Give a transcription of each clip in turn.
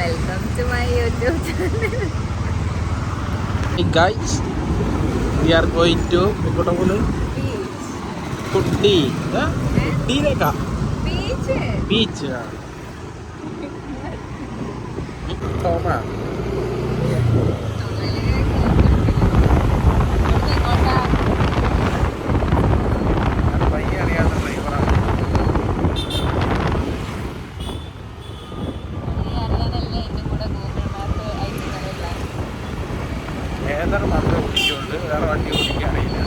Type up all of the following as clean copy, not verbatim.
Welcome to my YouTube channel. Hey guys, we are going to Beach. Kutti. Beach. Beach. Toma. ഏതൊക്കെ മാത്രമേ ഓടിക്കുള്ളൂ, വേറെ വണ്ടി ഓടിക്കാറില്ല.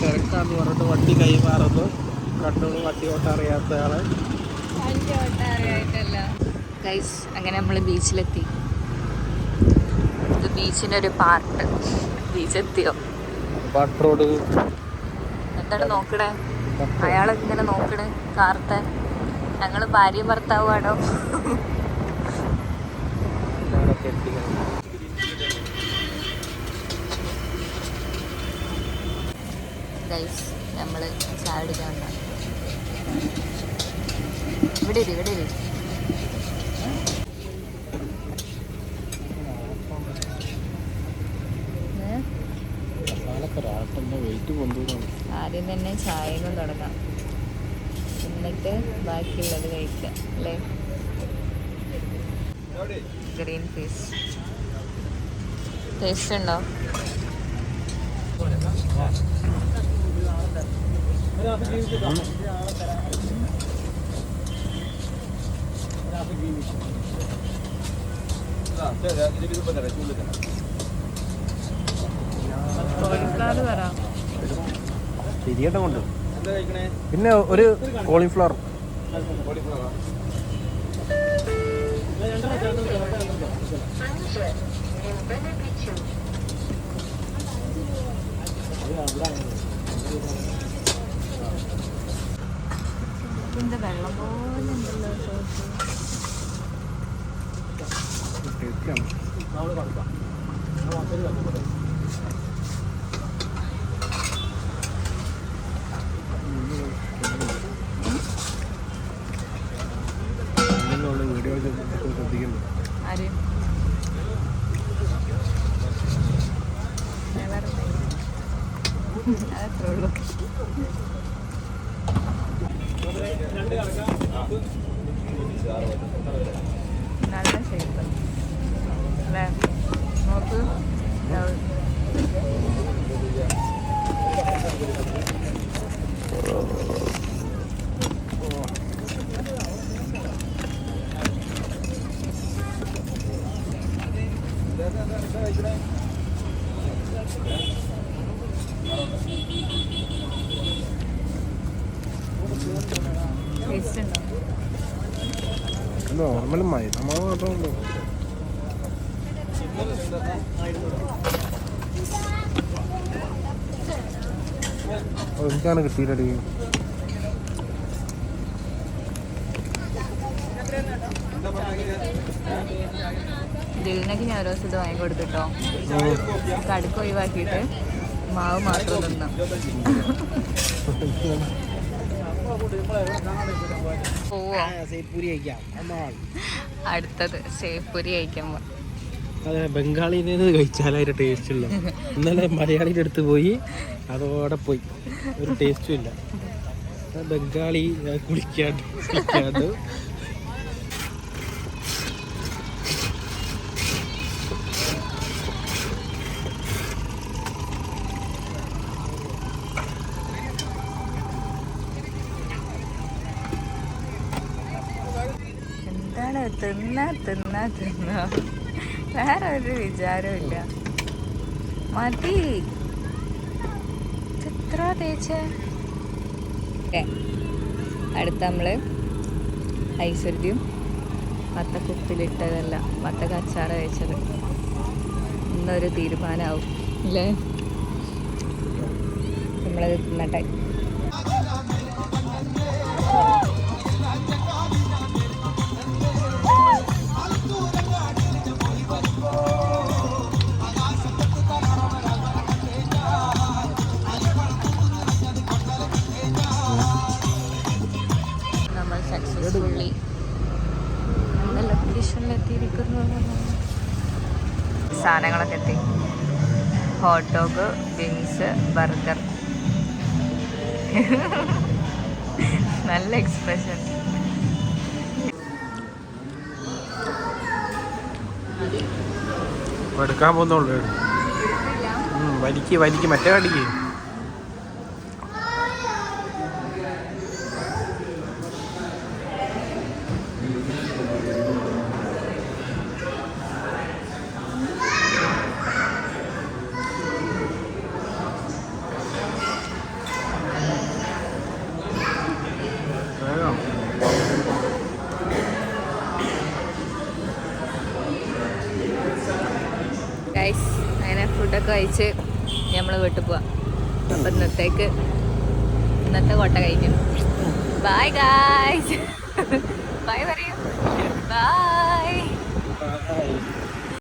തിരക്കാന്ന് പറഞ്ഞിട്ട് വണ്ടി കൈമാറുന്നു. കണ്ടോളൂ, വണ്ടി ഓട്ടം അറിയാത്ത ആള്. ഗൈസ്, അങ്ങനെ നമ്മൾ ബീച്ചിലെത്തി. ഇത് ബീച്ചിൻ്റെ ഒരു പാർട്ട്. ബീച്ചെത്തിയോ? പാട്ട് റോഡ്. എന്താണ് നോക്കണേ? അയാളിങ്ങനെ നോക്കണേ കാർത്തെ. ഞങ്ങൾ ഭാര്യയും ഭർത്താവുമാണോ? ഗൈസ്, നമ്മൾ ചായ കുടിക്കാൻ വന്ന ഇവിടെ ഇരി. ആദ്യം തന്നെ ചായയും തുടങ്ങാം, എന്നിട്ട് ബാക്കിയുള്ളത് കഴിക്കാം അല്ലേ? ഗ്രീൻ പീസ് ടേസ്റ്റ് ഉണ്ടോ? ശരിയായിട്ടും കൊണ്ട് പിന്നെ ഒരു കോളിഫ്ലവർ. ഇതിൻ്റെ വെള്ളം പോലെ ഉണ്ടല്ലോ സോസ്. വീഡിയോ ശ്രദ്ധിക്കുന്നു. ആര്? അതത്രേ ഉള്ളൂ. നല്ല ഷേപ്പ് അല്ലേ? നോക്ക്. ടേസ്റ്റ് ഉണ്ടോ? നോർമൽ നമ്മൾ മാത്രമല്ലോ. എനിക്കാണ് കിട്ടിയില്ലടി. ദിലിനൊക്കെ ഞാൻ ഓരോ സ്ഥലത്ത് വാങ്ങി കൊടുത്തിട്ടോ. കടുക്ക് ഒഴിവാക്കിയിട്ട് മാവ് മാത്രം തിന്നാം. പോവോ? അടുത്തത് സേപ്പൂരി കഴിക്കാൻ പോവാം. അതെ, ബംഗാളിന്ന് കഴിച്ചാൽ അതിൻ്റെ ടേസ്റ്റ് ഉള്ളു. ഇന്നലെ മലയാളിയുടെ അടുത്ത് പോയി, അതോടെ പോയി, ഒരു ടേസ്റ്റും ഇല്ല. ബംഗാളി കുളിക്കാണ്ട് എന്താണ് തിന്ന വേറെ ഒരു വിചാരമില്ല. മതി, എത്ര തേച്ച. അടുത്ത നമ്മള് ഐശ്വര്യയും വത്തക്കുപ്പിലിട്ടതല്ല, വത്തക്ക അച്ചാറ് കഴിച്ചത്. ഇന്നൊരു തീരുമാനമാവും അല്ലേ? നമ്മളത് തിന്നട്ടെ. എത്തിയിരിക്കുന്നു. സാധനങ്ങളൊക്കെ എത്തി. Hot dog, wings, burger. നല്ല എക്സ്പ്രഷൻ. എടുക്കാൻ പോകുന്നുള്ളൂ. വലിക്ക് മറ്റേ കടിക്ക്. ഗൈസ്, അങ്ങനെ ഫുഡൊക്കെ കഴിച്ച് നമ്മൾ വീട്ടിൽ പോവാം. അപ്പം ഇന്നത്തെ കോട്ട കഴിഞ്ഞു. Bye guys. ബൈ പറയൂ. ബൈ.